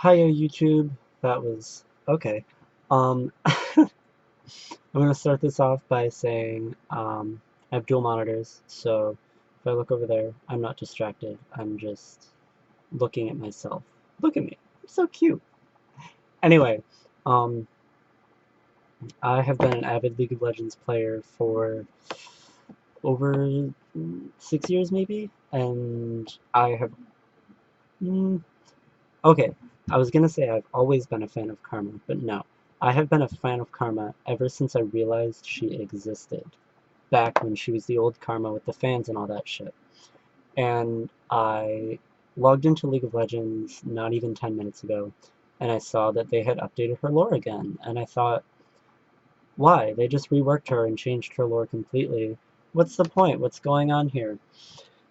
Hiya YouTube. That was okay. I'm gonna start this off by saying I have dual monitors, so if I look over there, I'm not distracted. I'm just looking at myself. Look at me. I'm so cute. Anyway, um, I have been an avid League of Legends player for over 6 years maybe, and I have mm, okay, I was gonna say I've always been a fan of Karma, but no. I have been a fan of Karma ever since I realized she existed. Back when she was the old Karma with the fans and all that shit. And I logged into League of Legends not even 10 minutes ago, and I saw that they had updated her lore again. And I thought, why? They just reworked her and changed her lore completely. What's the point? What's going on here?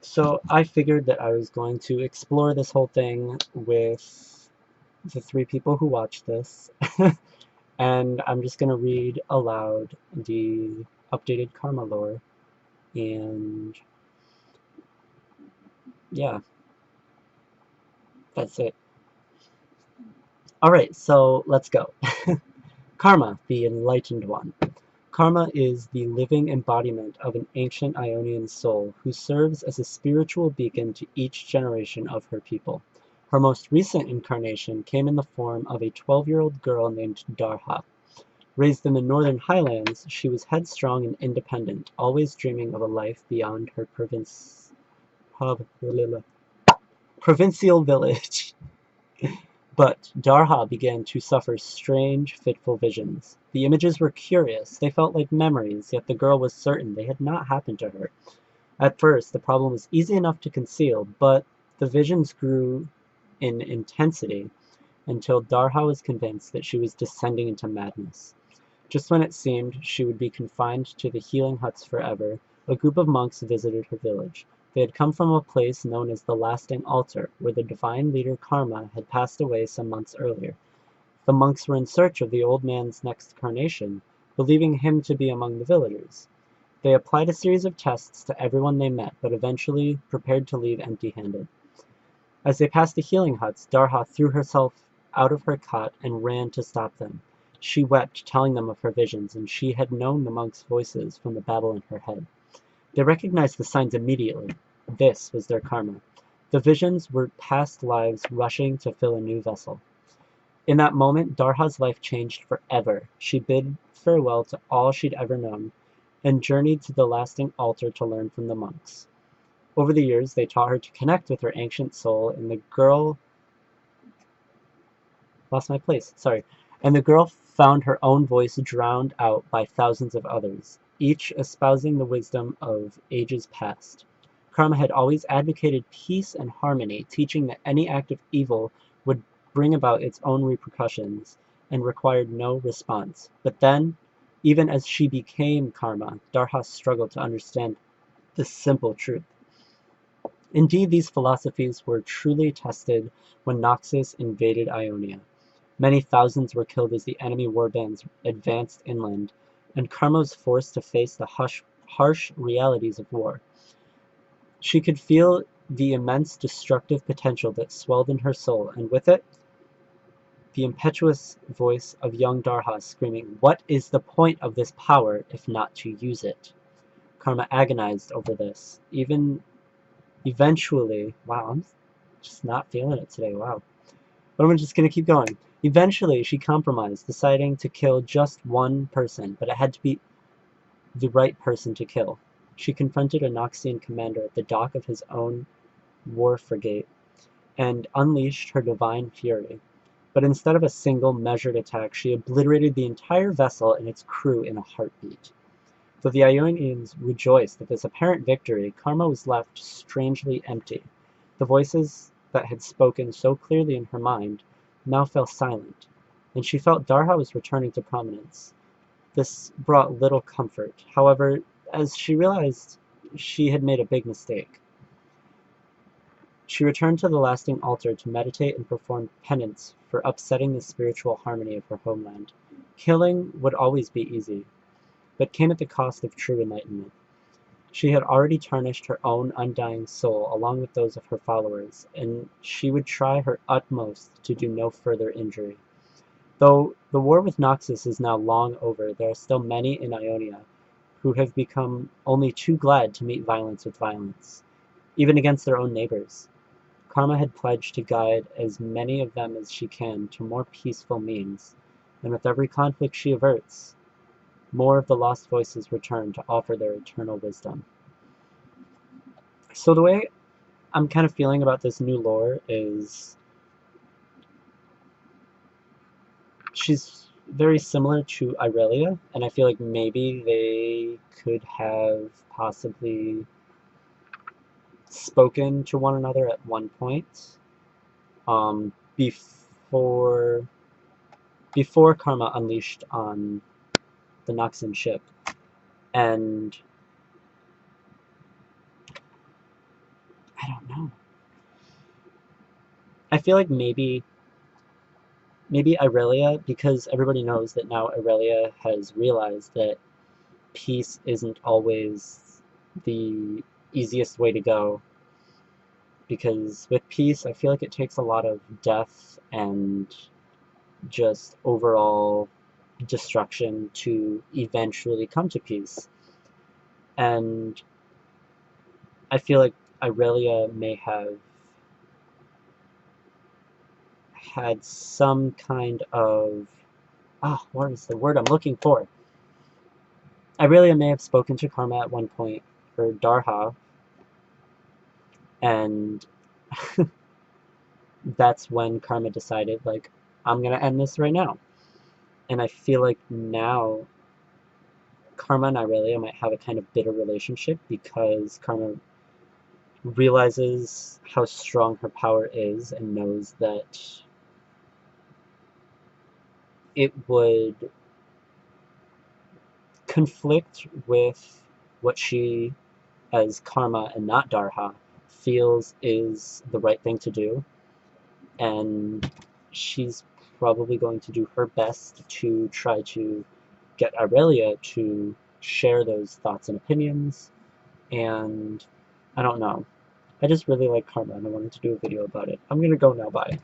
So I figured that I was going to explore this whole thing with the three people who watch this, and I'm just going to read aloud the updated Karma lore, and yeah, that's it. Alright, so let's go. Karma, the Enlightened One. Karma is the living embodiment of an ancient Ionian soul who serves as a spiritual beacon to each generation of her people. Her most recent incarnation came in the form of a 12-year-old girl named Darha. Raised in the Northern Highlands, she was headstrong and independent, always dreaming of a life beyond her provincial village. But Darha began to suffer strange, fitful visions. The images were curious, they felt like memories, yet the girl was certain they had not happened to her. At first, the problem was easy enough to conceal, but the visions grew in intensity until Darha was convinced that she was descending into madness. Just when it seemed she would be confined to the healing huts forever, a group of monks visited her village. They had come from a place known as the Lasting Altar, where the divine leader Karma had passed away some months earlier. The monks were in search of the old man's next incarnation, believing him to be among the villagers. They applied a series of tests to everyone they met, but eventually prepared to leave empty-handed. As they passed the healing huts, Darha threw herself out of her cot and ran to stop them. She wept, telling them of her visions, and she had known the monks' voices from the babble in her head. They recognized the signs immediately. This was their karma. The visions were past lives rushing to fill a new vessel. In that moment, Darha's life changed forever. She bid farewell to all she'd ever known, and journeyed to the Lasting Altar to learn from the monks. Over the years, they taught her to connect with her ancient soul, and the girl lost my place, sorry. And the girl found her own voice drowned out by thousands of others, each espousing the wisdom of ages past. Karma had always advocated peace and harmony, teaching that any act of evil would bring about its own repercussions and required no response. But then, even as she became Karma, Darha struggled to understand this simple truth. Indeed, these philosophies were truly tested when Noxus invaded Ionia. Many thousands were killed as the enemy warbands advanced inland, and Karma was forced to face the harsh realities of war. She could feel the immense destructive potential that swelled in her soul, and with it, the impetuous voice of young Darha screaming, "What is the point of this power if not to use it?" Karma agonized over this. Eventually, wow, I'm just not feeling it today, wow. But I'm just gonna keep going. Eventually, she compromised, deciding to kill just one person, but it had to be the right person to kill. She confronted a Noxian commander at the dock of his own war frigate and unleashed her divine fury. But instead of a single, measured attack, she obliterated the entire vessel and its crew in a heartbeat. Though the Ionians rejoiced at this apparent victory, Karma was left strangely empty. The voices that had spoken so clearly in her mind now fell silent, and she felt Darha was returning to prominence. This brought little comfort, however, as she realized she had made a big mistake. She returned to the Lasting Altar to meditate and perform penance for upsetting the spiritual harmony of her homeland. Killing would always be easy, but came at the cost of true enlightenment. She had already tarnished her own undying soul along with those of her followers, and she would try her utmost to do no further injury. Though the war with Noxus is now long over, there are still many in Ionia who have become only too glad to meet violence with violence, even against their own neighbors. Karma had pledged to guide as many of them as she can to more peaceful means, and with every conflict she averts, more of the lost voices return to offer their eternal wisdom. So the way I'm kind of feeling about this new lore is she's very similar to Irelia, and I feel like maybe they could have possibly spoken to one another at one point, before Karma unleashed on the Noxian ship. And I don't know. I feel like maybe Irelia, because everybody knows that now Irelia has realized that peace isn't always the easiest way to go, because with peace I feel like it takes a lot of death and just overall destruction to eventually come to peace. And I feel like Irelia may have had some kind of what is the word I'm looking for? Irelia may have spoken to Karma at one point, or Darha, and that's when Karma decided, like, I'm gonna end this right now. And I feel like now Karma and Irelia might have a kind of bitter relationship because Karma realizes how strong her power is and knows that it would conflict with what she, as Karma and not Darha, feels is the right thing to do. And she's probably going to do her best to try to get Irelia to share those thoughts and opinions. And I don't know. I just really like Karma and I wanted to do a video about it. I'm gonna go now, bye.